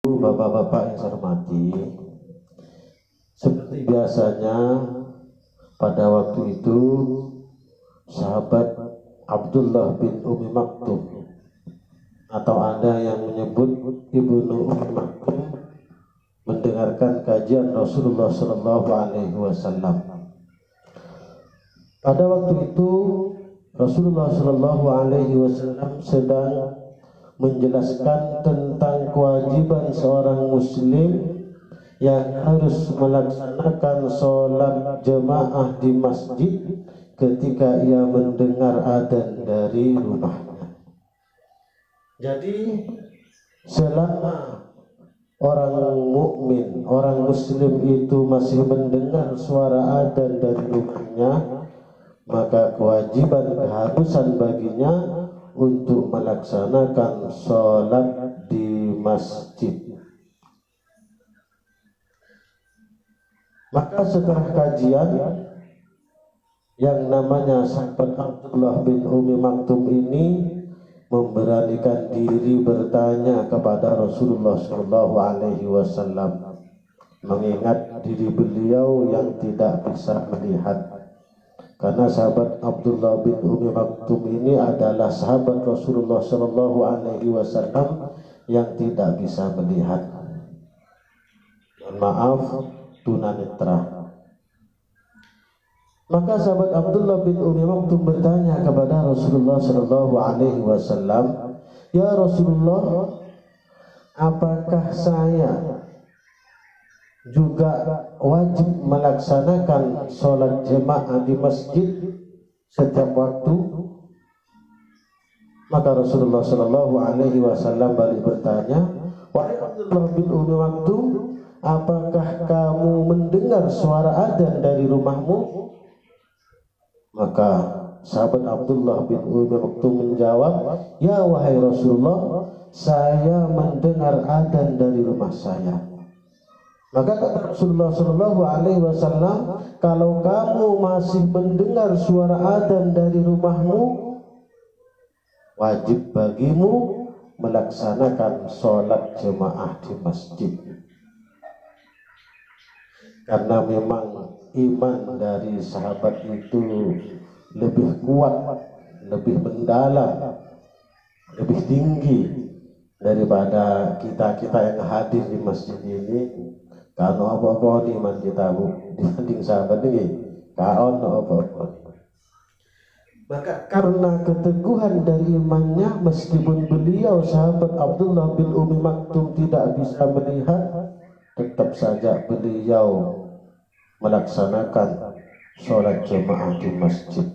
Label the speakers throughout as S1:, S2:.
S1: Bapak-bapak yang saya hormati, seperti biasanya pada waktu itu sahabat Abdullah bin Umi Maktum, atau ada yang menyebut Ibnu Umi Maktum, mendengarkan kajian Rasulullah Shallallahu Alaihi Wasallam. Pada waktu itu Rasulullah Shallallahu Alaihi Wasallam sedang menjelaskan tentang kewajiban seorang muslim yang harus melaksanakan sholat jemaah di masjid ketika ia mendengar adzan dari rumahnya. Jadi selama orang mukmin, orang muslim itu masih mendengar suara adzan dari rumahnya, maka kewajiban keharusan baginya untuk melaksanakan sholat di masjid. Maka setelah kajian, yang namanya sahabat Abdullah bin Umi Maktum ini memberanikan diri bertanya kepada Rasulullah Shallallahu Alaihi Wasallam, mengingat diri beliau yang tidak bisa melihat. Karena sahabat Abdullah bin Umi Maktum ini adalah sahabat Rasulullah Shallallahu Alaihi Wasallam yang tidak bisa melihat. Maaf, tunanetra. Maka sahabat Abdullah bin Umi Maktum bertanya kepada Rasulullah Shallallahu Alaihi Wasallam, ya Rasulullah, apakah saya juga wajib melaksanakan sholat jemaah di masjid setiap waktu? Maka Rasulullah Shallallahu Alaihi Wasallam balik bertanya, wahai Abdullah bin Umi Maktum, apakah kamu mendengar suara adzan dari rumahmu? Maka sahabat Abdullah bin Umi Maktum menjawab, ya wahai Rasulullah, saya mendengar adzan dari rumah saya. Maka kata Rasulullah Shallallahu Alaihi Wasallam, kalau kamu masih mendengar suara adzan dari rumahmu, wajib bagimu melaksanakan sholat jemaah di masjid. Karena memang iman dari sahabat itu lebih kuat, lebih mendalam, lebih tinggi daripada kita-kita yang hadir di masjid ini. Kalau apa-apa iman kita dibanding sahabat ini, kalau apa-apa. Maka karena keteguhan dari imannya, meskipun beliau sahabat Abdullah bin Umi Maktum tidak bisa melihat, tetap saja beliau melaksanakan sholat jemaah di masjid.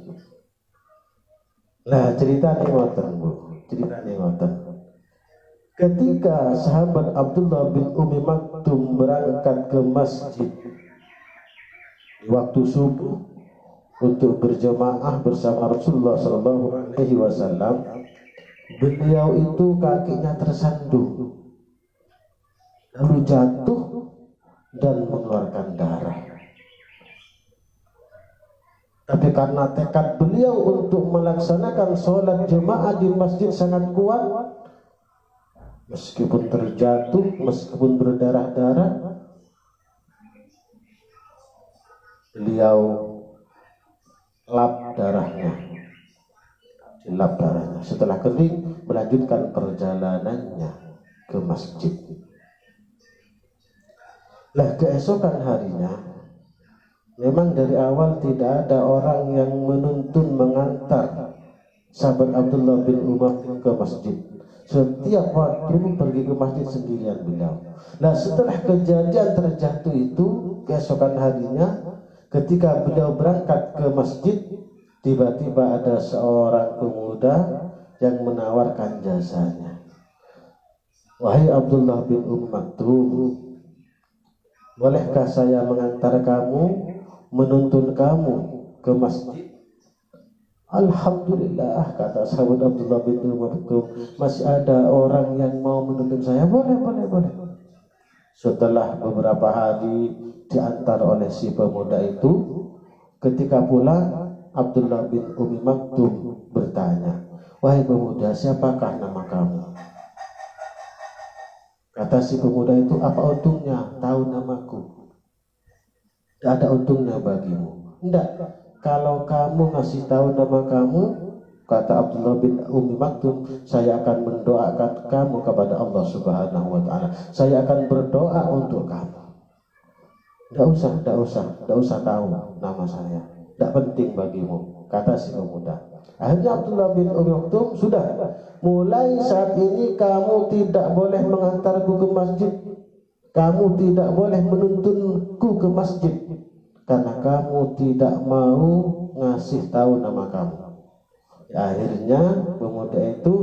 S1: Nah, cerita nih ngoten, Bu. Cerita nih ngoten. Ketika sahabat Abdullah bin Umi Maktum berangkat ke masjid di waktu subuh untuk berjemaah bersama Rasulullah Shallallahu Alaihi Wasallam, beliau itu kakinya tersandung, lalu jatuh dan mengeluarkan darah. Tapi karena tekad beliau untuk melaksanakan sholat jemaah di masjid sangat kuat, meskipun terjatuh, meskipun berdarah-darah, beliau lap darahnya, dilap darahnya. Setelah kering, melanjutkan perjalanannya ke masjid. Lah, keesokan harinya, memang dari awal tidak ada orang yang menuntun mengantar sahabat Abdullah bin Umar ke masjid. Setiap waktu pergi ke masjid sendirian beliau. Nah, setelah kejadian terjatuh itu, keesokan harinya ketika beliau berangkat ke masjid, tiba-tiba ada seorang pemuda yang menawarkan jasanya. Wahai Abdullah bin Maktum, bolehkah saya mengantar kamu, menuntun kamu ke masjid? Alhamdulillah, kata sahabat Abdullah bin Maktum, masih ada orang yang mau menuntun saya. Boleh. Setelah beberapa hari diantar oleh si pemuda itu, ketika pulang Abdullah bin Umi Maktum bertanya, wahai pemuda, siapakah nama kamu? Kata si pemuda itu, apa untungnya tahu namaku? Tidak ada untungnya bagimu. Tidak. Kalau kamu ngasih tahu nama kamu, kata Abdullah bin Ummi Maktum, saya akan mendoakan kamu kepada Allah Subhanahu wa Ta'ala. Saya akan berdoa untuk kamu. Tidak usah tahu nama saya. Tidak penting bagimu, kata si pemuda. Akhirnya Abdullah bin Ummi Maktum, sudah, mulai saat ini kamu tidak boleh mengantarku ke masjid. Kamu tidak boleh menuntunku ke masjid, karena kamu tidak mau ngasih tahu nama kamu. Akhirnya pemuda itu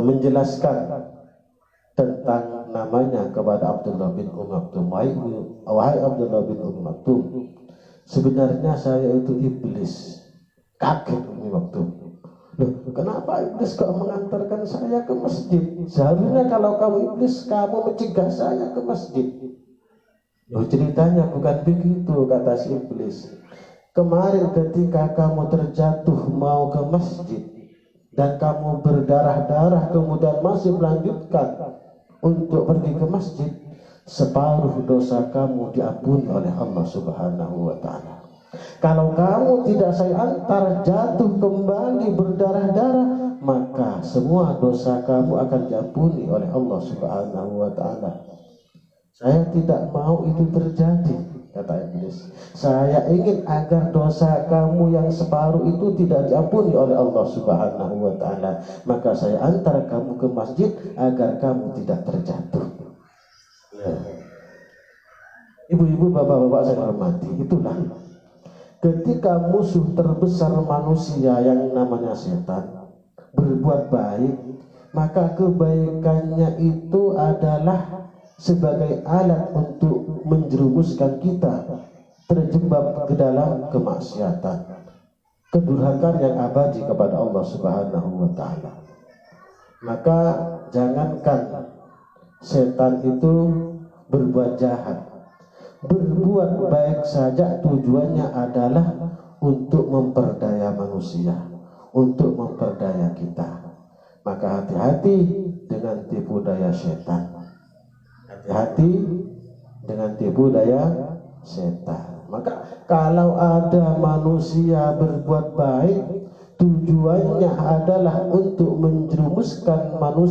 S1: menjelaskan tentang namanya kepada Abdullah bin Ummi Maktum. Wahai Abdullah bin Ummi Maktum, sebenarnya saya itu iblis. Kaget Ummi Maktum. Loh, kenapa iblis kok mengantarkan saya ke masjid? Seharusnya kalau kamu iblis, kamu mencegah saya ke masjid. Loh, ceritanya bukan begitu, kata si iblis. Kemarin ketika kamu terjatuh mau ke masjid dan kamu berdarah-darah kemudian masih melanjutkan untuk pergi ke masjid, separuh dosa kamu diampuni oleh Allah Subhanahu wa Ta'ala. Kalau kamu tidak saya antar jatuh kembali berdarah-darah, maka semua dosa kamu akan diampuni oleh Allah Subhanahu wa Ta'ala. Saya tidak mau itu terjadi, kata iblis. Saya ingin agar dosa kamu yang separuh itu tidak diampuni oleh Allah Subhanahu wa Ta'ala. Maka saya antar kamu ke masjid agar kamu tidak terjatuh. Ya. Ibu-ibu, bapak-bapak saya hormati, itulah ketika musuh terbesar manusia yang namanya setan berbuat baik, maka kebaikannya itu adalah sebagai alat untuk menjerumuskan kita terjebak ke dalam kemaksiatan, kedurhakaan yang abadi kepada Allah Subhanahu wa Ta'ala. Maka jangankan setan itu berbuat jahat, berbuat baik saja tujuannya adalah untuk memperdaya manusia, untuk memperdaya kita. Maka hati-hati dengan tipu daya setan. Hati-hati dengan tipu daya setan. Maka kalau ada manusia berbuat baik, tujuannya adalah untuk menjerumuskan manusia